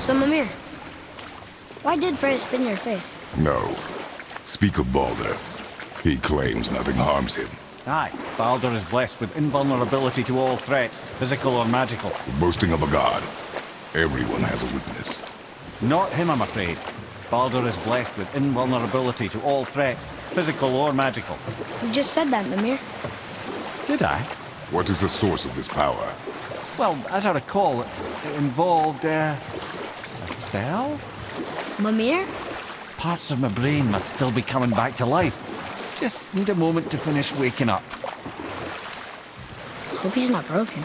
So, Mimir, why did Freya spit in your face? No. Speak of Baldur. He claims nothing harms him. Aye, Baldur is blessed with invulnerability to all threats, physical or magical. The boasting of a god. Everyone has a weakness. Not him, I'm afraid. Baldur is blessed with invulnerability to all threats, physical or magical. You just said that, Mimir. Did I? What is the source of this power? Well, as I recall, it involved, a spell? Mimir? Parts of my brain must still be coming back to life. Just need a moment to finish waking up. Hope he's not broken.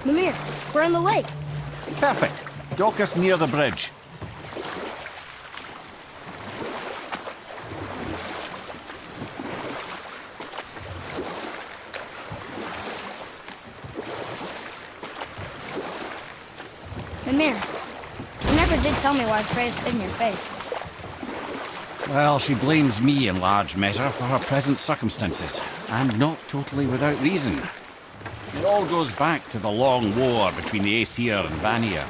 Mimir, we're on the lake. Perfect. Dock us near the bridge. Mimir, you never did tell me why Freya spit in your face. Well, she blames me in large measure for her present circumstances, and not totally without reason. It all goes back to the long war between the Aesir and Vanir.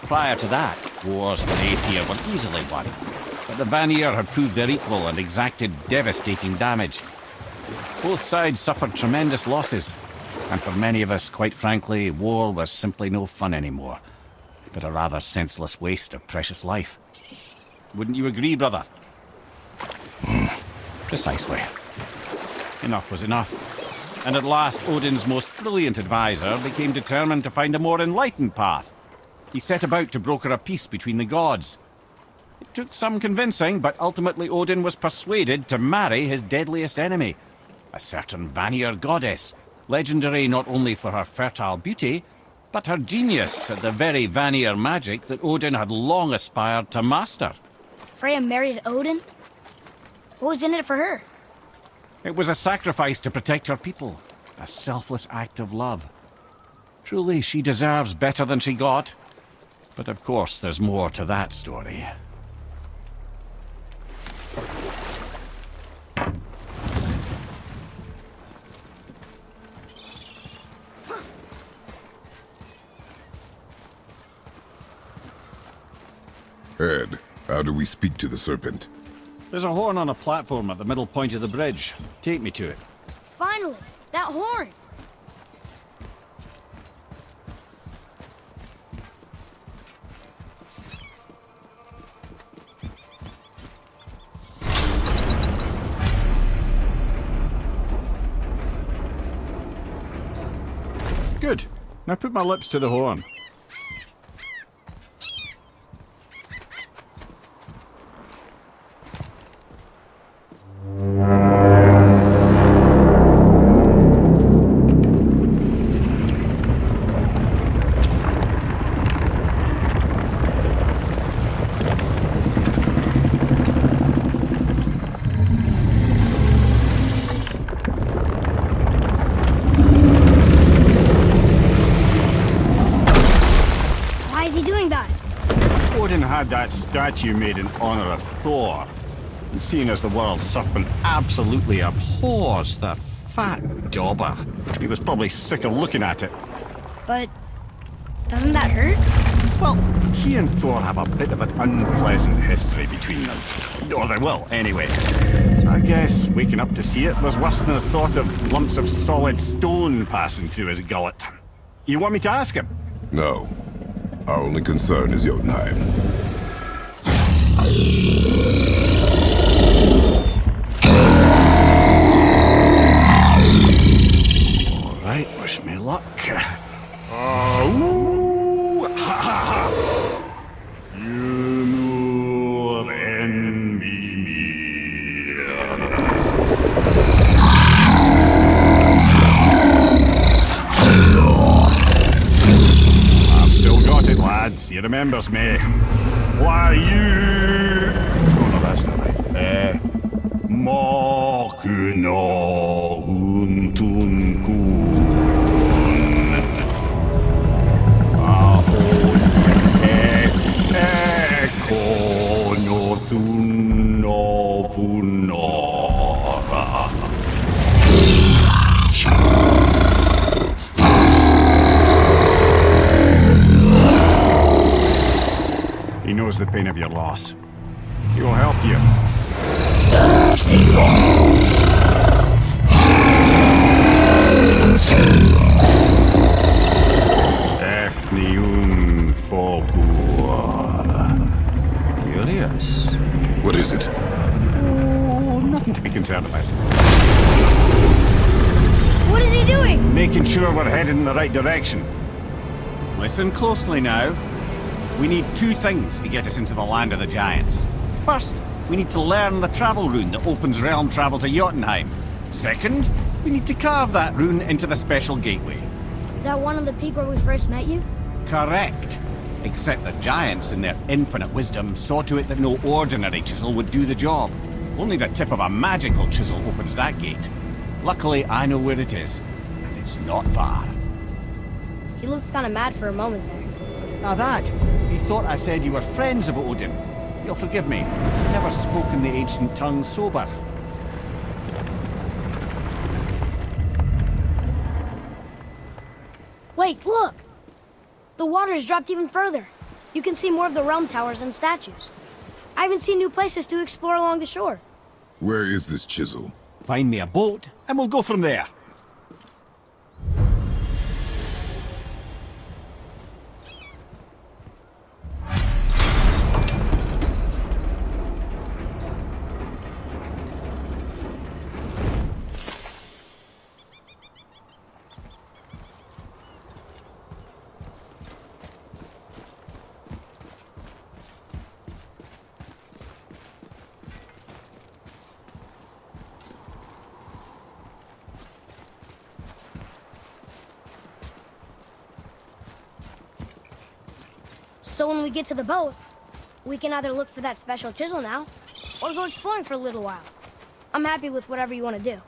Prior to that, wars for the Aesir were easily won, but the Vanir had proved their equal and exacted devastating damage. Both sides suffered tremendous losses, and for many of us, quite frankly, war was simply no fun anymore, but a rather senseless waste of precious life. Wouldn't you agree, brother? Precisely. Enough was enough. And at last, Odin's most brilliant advisor became determined to find a more enlightened path. He set about to broker a peace between the gods. It took some convincing, but ultimately Odin was persuaded to marry his deadliest enemy, a certain Vanir goddess, legendary not only for her fertile beauty, but her genius at the very Vanir magic that Odin had long aspired to master. Freya married Odin? What was in it for her? It was a sacrifice to protect her people, a selfless act of love. Truly, she deserves better than she got. But of course, there's more to that story. Ed, how do we speak to the serpent? There's a horn on a platform at the middle point of the bridge. Take me to it. Finally, that horn! Good. Now put my lips to the horn. That statue made in honor of Thor. And seeing as the world serpent absolutely abhors the fat dauber, he was probably sick of looking at it. But doesn't that hurt? Well, he and Thor have a bit of an unpleasant history between them. Or they will, anyway. So I guess waking up to see it was worse than the thought of lumps of solid stone passing through his gullet. You want me to ask him? No. Our only concern is Jotunheim. Alright, wish me luck. Oh, ha ha ha! Mimir and Mimir. I've still got it, lads. He remembers me. Why you? Oh no, that's not right. Makuna Untunkun. the pain of your loss. He will help you. Efnium Folgur. Curious. What is it? Oh, nothing to be concerned about. What is he doing? Making sure we're headed in the right direction. Listen closely now. We need two things to get us into the land of the giants. First, we need to learn the travel rune that opens realm travel to Jotunheim. Second, we need to carve that rune into the special gateway. That one on the peak where we first met you? Correct. Except the giants, in their infinite wisdom, saw to it that no ordinary chisel would do the job. Only the tip of a magical chisel opens that gate. Luckily, I know where it is, and it's not far. He looked kind of mad for a moment there. Now that, you thought I said you were friends of Odin. You'll forgive me. I've never spoken the ancient tongue sober. Wait, look! The water's dropped even further. You can see more of the realm towers and statues. I even see new places to explore along the shore. Where is this chisel? Find me a boat, and we'll go from there. So when we get to the boat, we can either look for that special chisel now, or go exploring for a little while. I'm happy with whatever you want to do.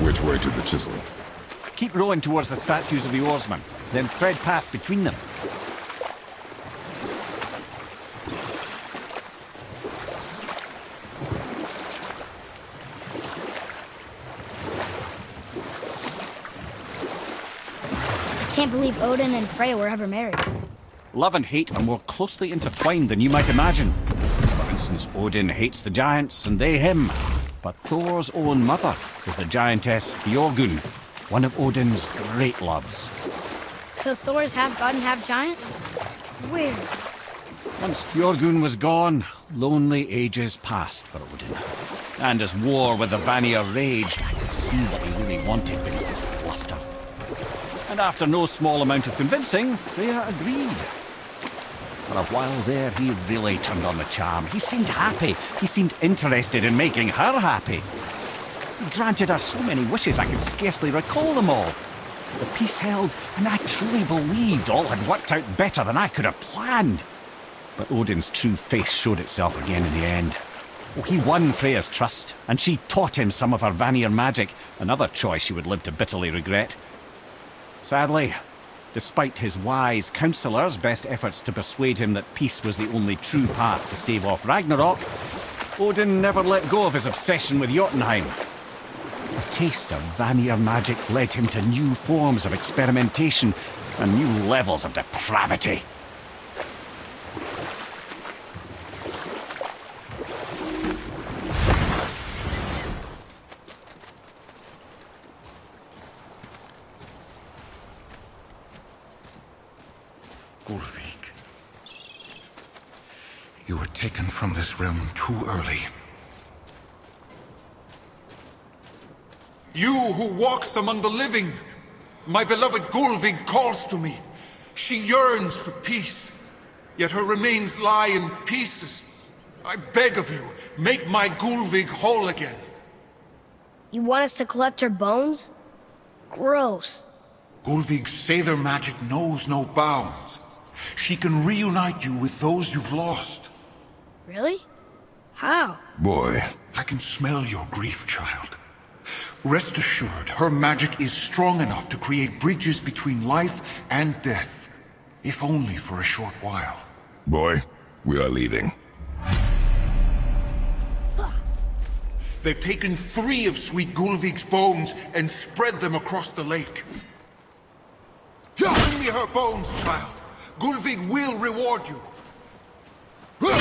Which way to the chisel? Keep rowing towards the statues of the oarsmen, then thread past between them. I can't believe Odin and Freya were ever married. Love and hate are more closely intertwined than you might imagine. For instance, Odin hates the giants and they him. But Thor's own mother is the giantess Björgun, one of Odin's great loves. So Thor's half god and half giant? Weird. Once Björgun was gone, lonely ages passed for Odin. And as war with the Vanir raged, I could see what he really wanted beneath his bluster. And after no small amount of convincing, Freya agreed. For a while there, he really turned on the charm. He seemed happy. He seemed interested in making her happy. He granted her so many wishes I could scarcely recall them all. The peace held, and I truly believed all had worked out better than I could have planned. But Odin's true face showed itself again in the end. Oh, he won Freya's trust, and she taught him some of her Vanir magic, another choice he would live to bitterly regret. Sadly, despite his wise counsellors' best efforts to persuade him that peace was the only true path to stave off Ragnarok, Odin never let go of his obsession with Jotunheim. A taste of Vanir magic led him to new forms of experimentation and new levels of depravity. Gulvik, you were taken from this realm too early. You who walks among the living, my beloved Gulvig calls to me. She yearns for peace, yet her remains lie in pieces. I beg of you, make my Gulvig whole again. You want us to collect her bones? Gross. Gulvig's Sather magic knows no bounds. She can reunite you with those you've lost. Really? How? Boy, I can smell your grief, child. Rest assured, her magic is strong enough to create bridges between life and death, if only for a short while. Boy, we are leaving. They've taken 3 of Sweet Gulvig's bones and spread them across the lake. Bring me her bones, child. Gulvig will reward you. Good.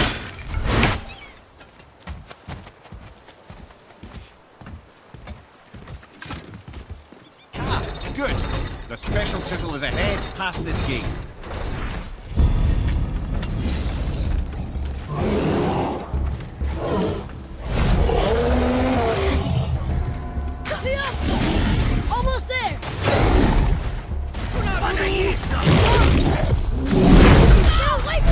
The special chisel is ahead, past this gate. Almost there! No, wait!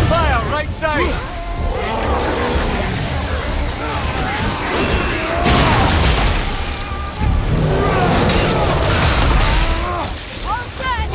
Fire, right side! All set!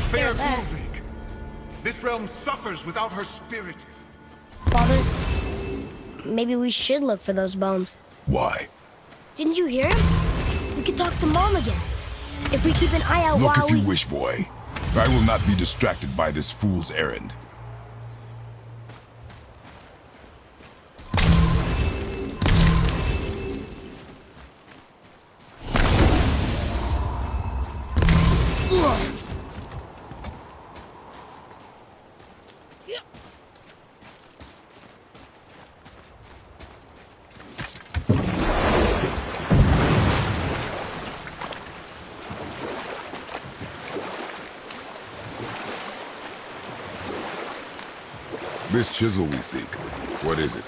Fair Gulvig. This realm suffers without her spirit. Father, maybe we should look for those bones. Why? Didn't you hear him? We could talk to Mom again. If we keep an eye out Look while if you wish, boy. I will not be distracted by this fool's errand. This chisel we seek, what is it?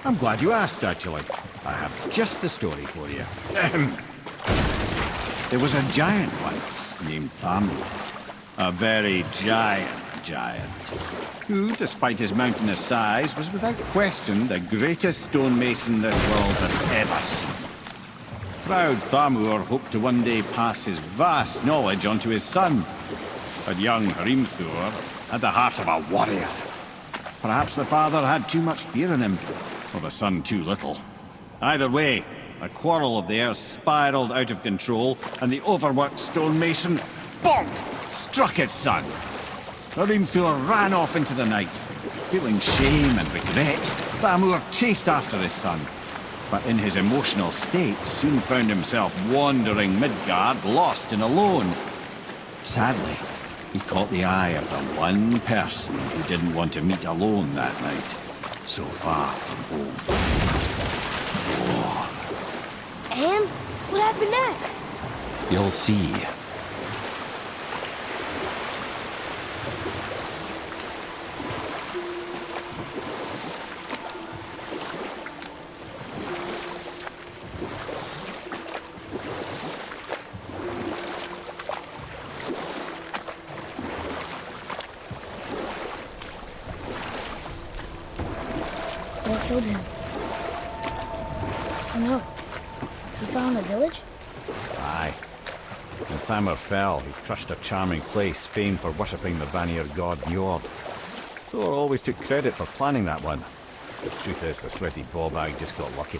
I'm glad you asked, actually. I have just the story for you. There was a giant once named Thamur. A very giant, who, despite his mountainous size, was without question the greatest stonemason this world had ever seen. Proud Thamur hoped to one day pass his vast knowledge onto his son. But young Hrimthur had the heart of a warrior. Perhaps the father had too much fear in him, or the son too little. Either way, a quarrel of theirs spiraled out of control, and the overworked stonemason, bonk, struck his son. Hrimthur ran off into the night. Feeling shame and regret, Thamur chased after his son, but in his emotional state soon found himself wandering Midgard, lost and alone. Sadly, he caught the eye of the one person who didn't want to meet alone that night, so far from home. War. And what happened next? You'll see. What killed him? Oh no. He fell in a village? Aye. When Thamur fell, he crushed a charming place famed for worshipping the Vanir god Njord. Thor always took credit for planning that one. The truth is, the sweaty ball bag just got lucky.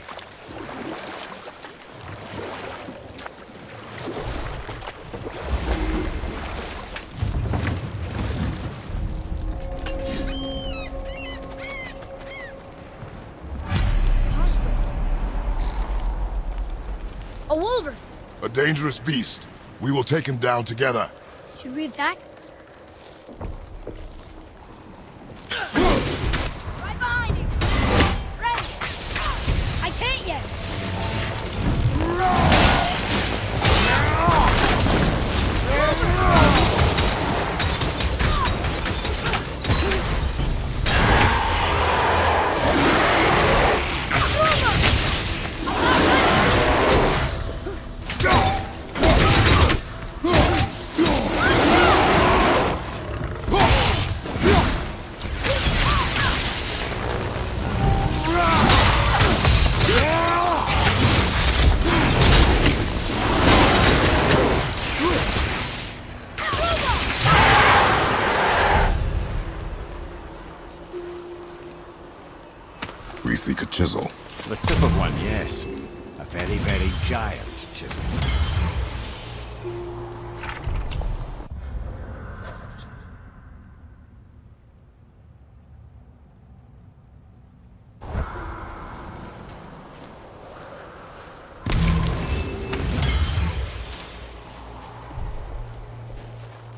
A wolverine! A dangerous beast. We will take him down together. Should we attack? Right behind you! Ready! I can't yet! We seek a chisel. The tip of one, yes. A very, very giant chisel.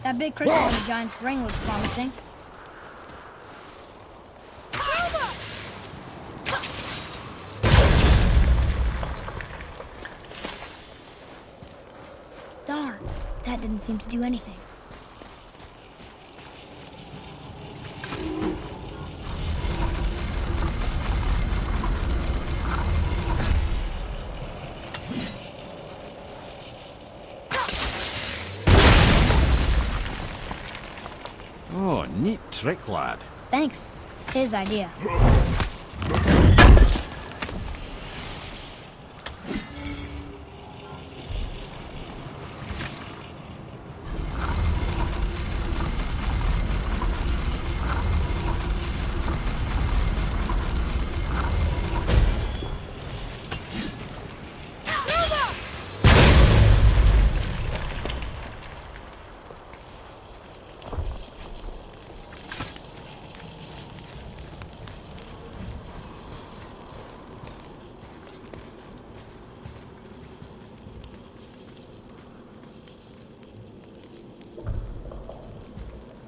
That big crystal on the giant's ring looks promising. Darn, that didn't seem to do anything. Oh, neat trick, lad. Thanks. His idea.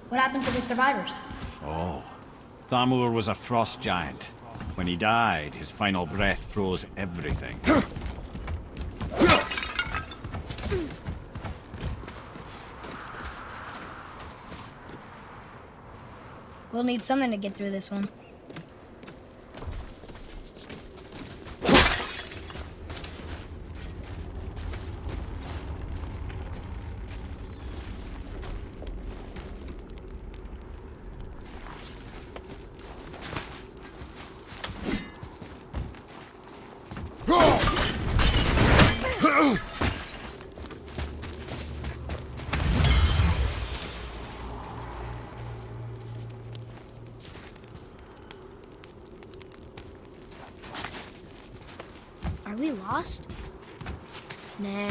What happened to the survivors? Oh, Thamur was a frost giant. When he died, his final breath froze everything. We'll need something to get through this one. Are we lost? Nah.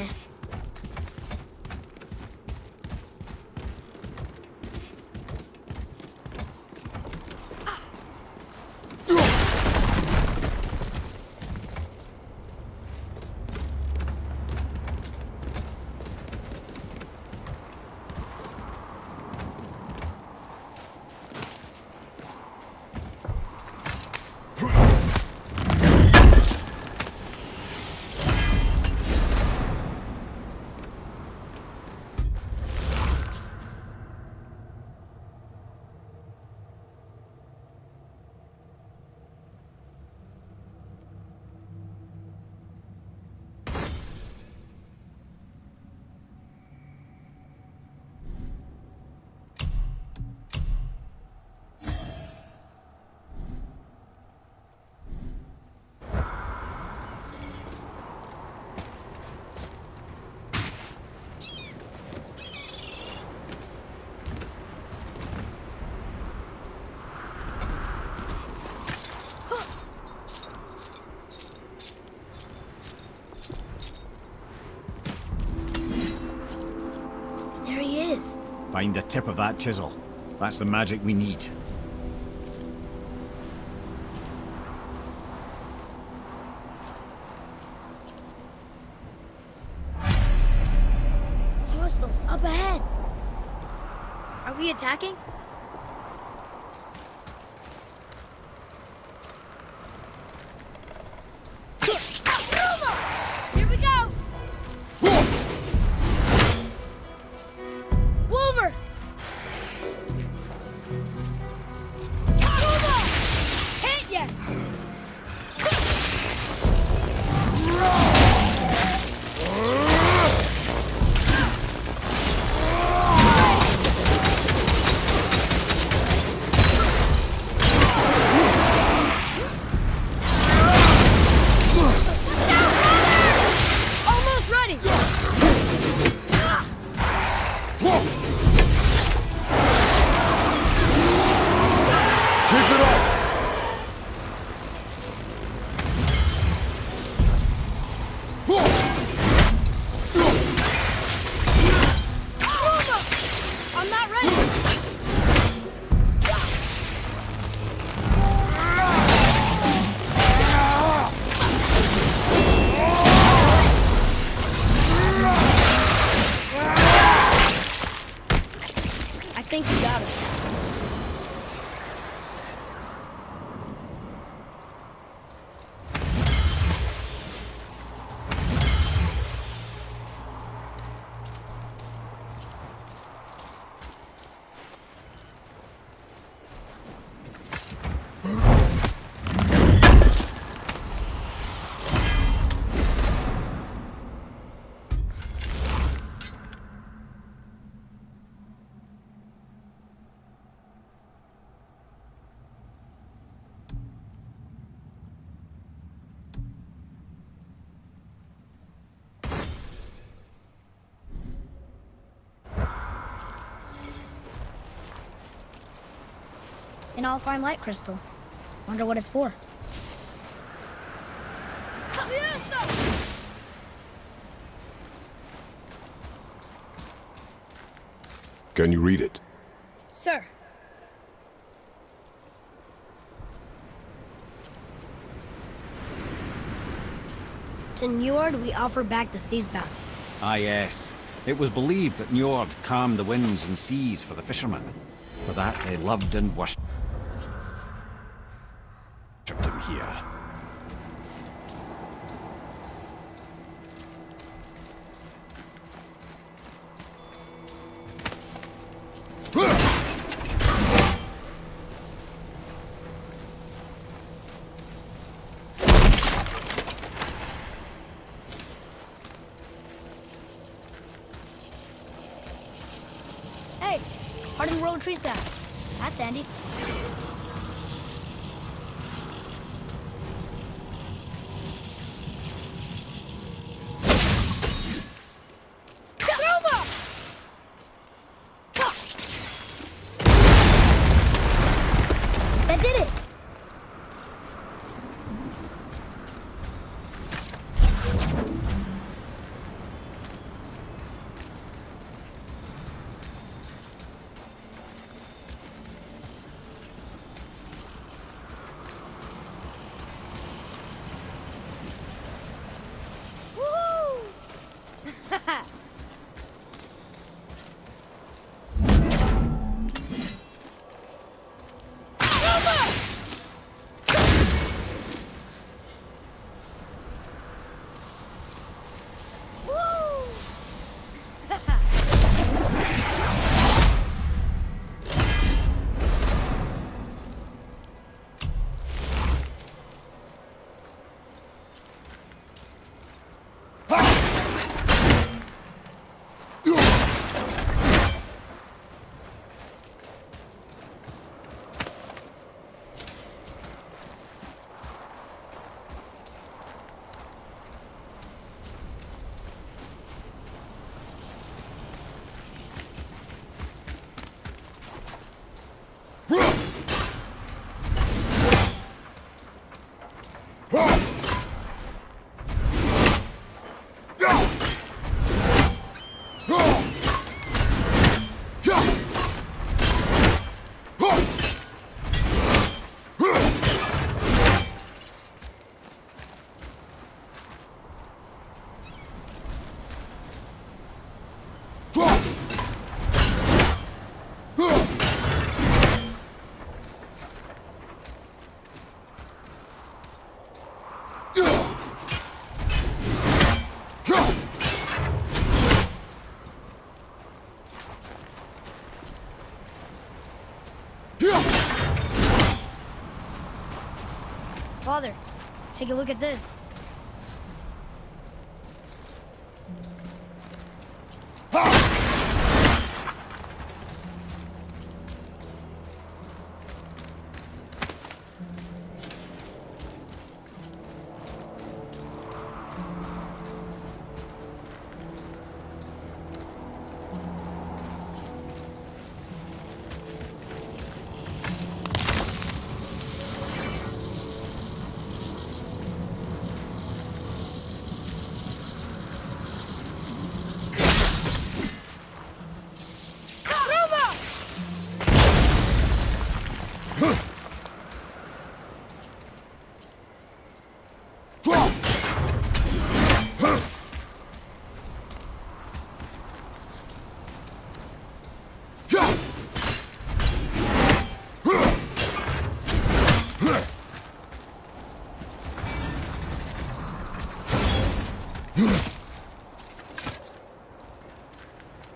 Find the tip of that chisel. That's the magic we need. Hostiles up ahead. Are we attacking? Here we go! Wolver! Hit ya! Almost ready! Keep it up! I'm not ready! I think you got it. An all-fine light crystal. Wonder what it's for. Can you read it? Sir. To Njord, we offer back the sea's bounty. Ah, yes. It was believed that Njord calmed the winds and seas for the fishermen. For that, they loved and worshipped him here. Hey, hardened rolled tree staff. That's handy. That did it! Father, take a look at this.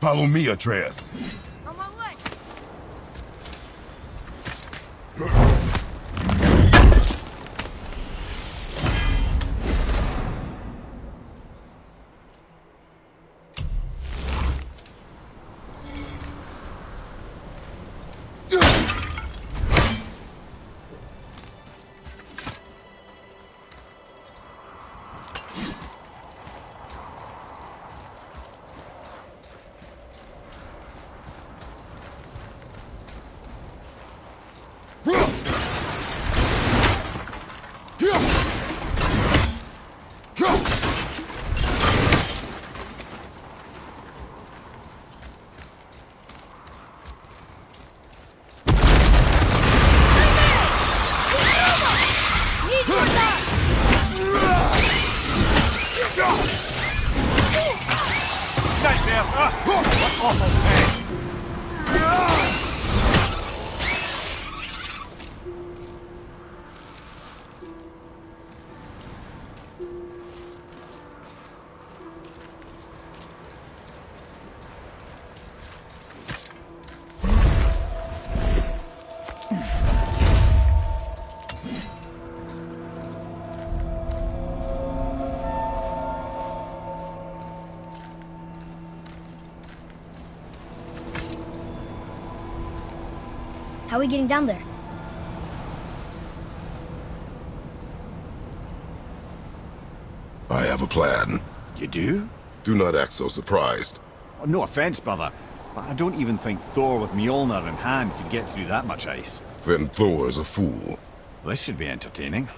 Follow me, Atreus. On my way. Nightmare! What awful pain! How are we getting down there? I have a plan. You do? Do not act so surprised. Oh, no offense, brother, but I don't even think Thor with Mjolnir in hand could get through that much ice. Then Thor is a fool. This should be entertaining.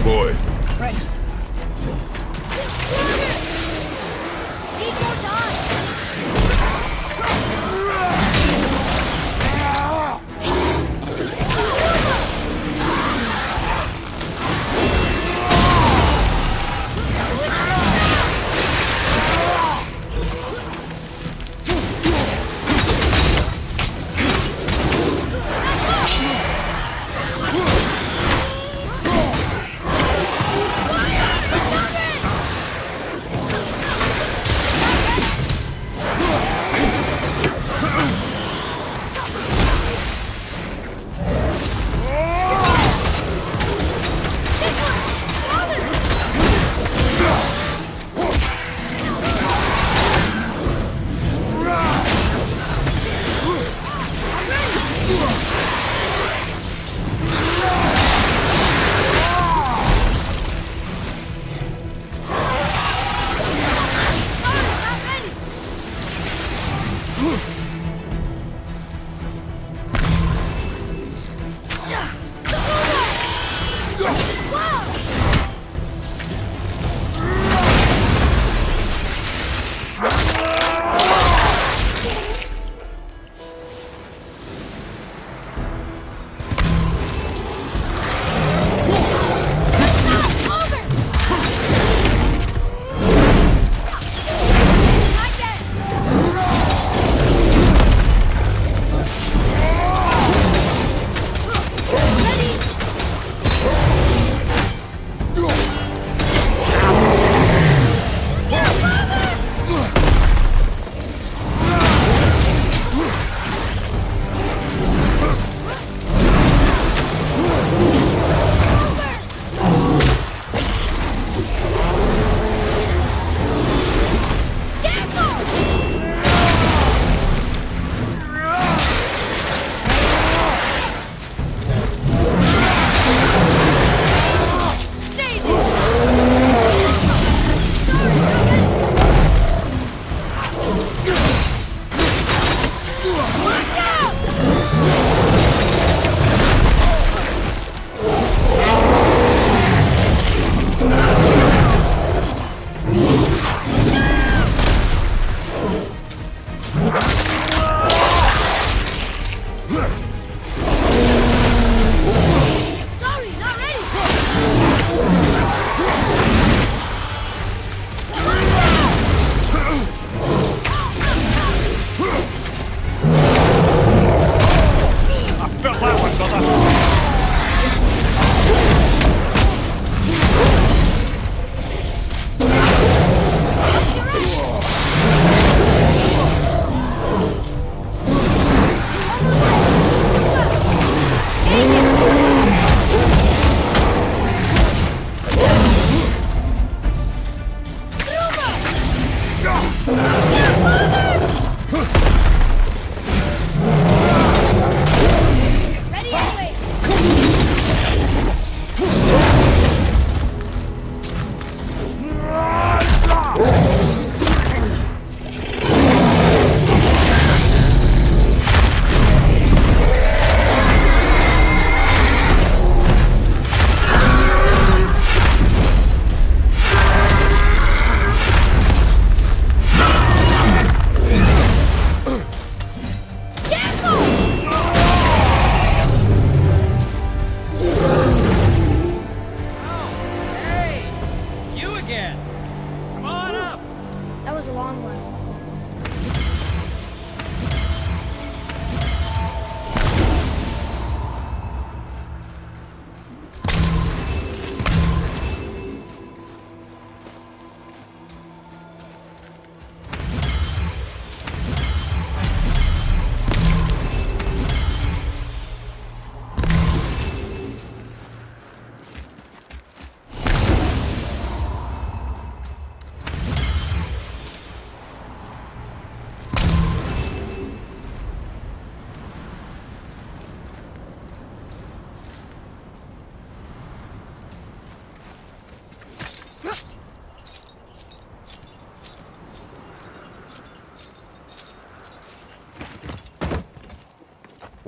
Boy, Right. Need more time! Fire!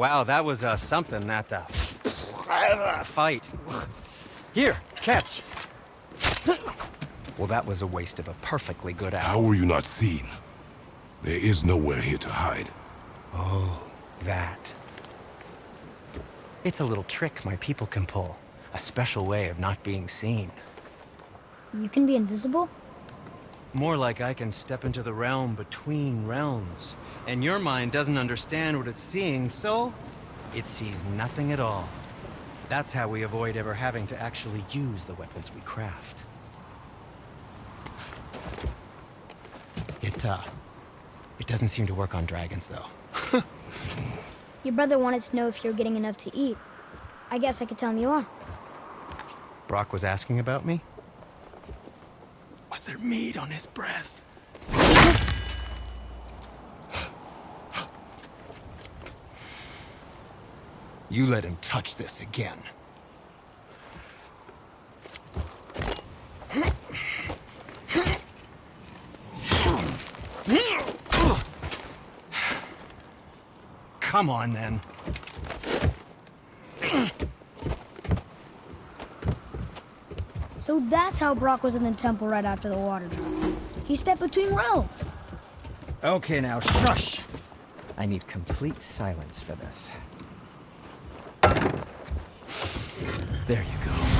Wow, that was something, that fight. Here, catch. Well, that was a waste of a perfectly good How hour. were you not seen? There is nowhere here to hide. Oh, that. It's a little trick my people can pull. A special way of not being seen. You can be invisible? More like I can step into the realm between realms. And your mind doesn't understand what it's seeing, so it sees nothing at all. That's how we avoid ever having to actually use the weapons we craft. It doesn't seem to work on dragons, though. Your brother wanted to know if you're getting enough to eat. I guess I could tell him you are. Brock was asking about me? Was there meat on his breath? You let him touch this again. Come on, then. So that's how Brock was in the temple right after the water drop. He stepped between realms. Okay, now, shush! I need complete silence for this. There you go.